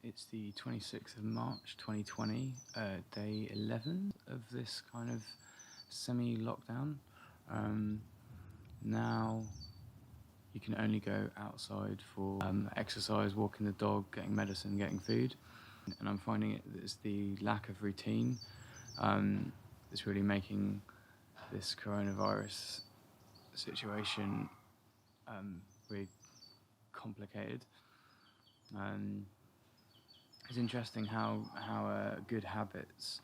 It's the 26th of March 2020, day 11 of this kind of semi-lockdown. Now you can only go outside for exercise, walking the dog, getting medicine, getting food. And I'm finding it's the lack of routine that's really making this coronavirus situation really complicated. It's interesting how good habits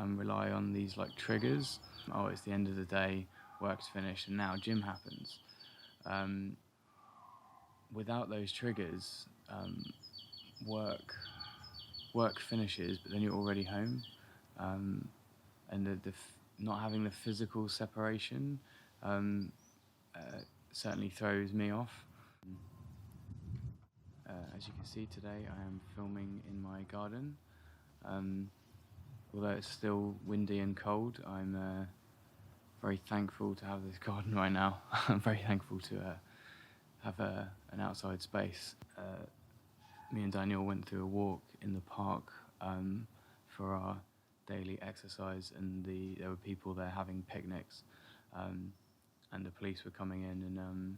rely on these like triggers. Oh, it's the end of the day, work's finished, and now gym happens. Without those triggers, work finishes, but then you're already home, and not having the physical separation certainly throws me off. As you can see today, I am filming in my garden. Although it's still windy and cold, I'm very thankful to have this garden right now. I'm very thankful to have an outside space. Me and Daniel went through a walk in the park for our daily exercise, and there were people there having picnics, and the police were coming in and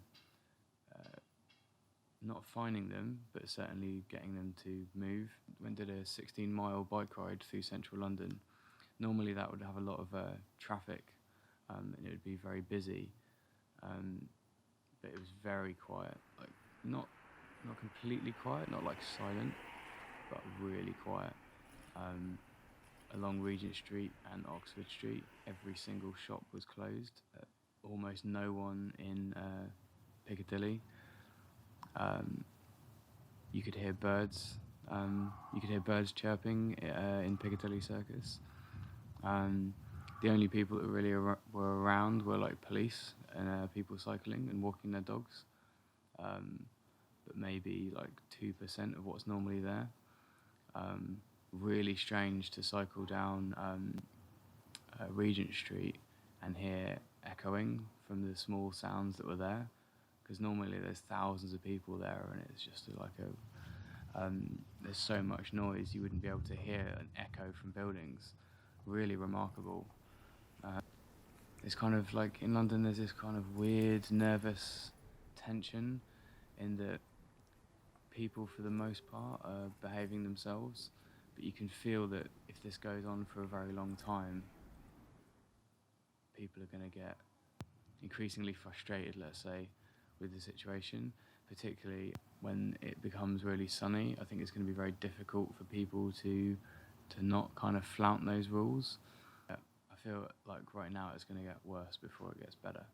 not finding them, but certainly getting them to move. Went and did a 16-mile bike ride through central London. Normally that would have a lot of traffic, and it would be very busy, but it was very quiet. Like not completely quiet, not like silent, but really quiet. Along Regent Street and Oxford Street, every single shop was closed. Almost no one in Piccadilly. You could hear birds. You could hear birds chirping in Piccadilly Circus. The only people that really were around were like police and people cycling and walking their dogs. But maybe like 2% of what's normally there. Really strange to cycle down Regent Street and hear echoing from the small sounds that were there, because normally there's thousands of people there, and it's just like there's so much noise you wouldn't be able to hear an echo from buildings. Really remarkable. It's kind of like in London there's this kind of weird nervous tension in that people for the most part are behaving themselves, but you can feel that if this goes on for a very long time, people are going to get increasingly frustrated, let's say, with the situation, particularly when it becomes really sunny. I think it's going to be very difficult for people to not kind of flout those rules. I feel like right now it's going to get worse before it gets better.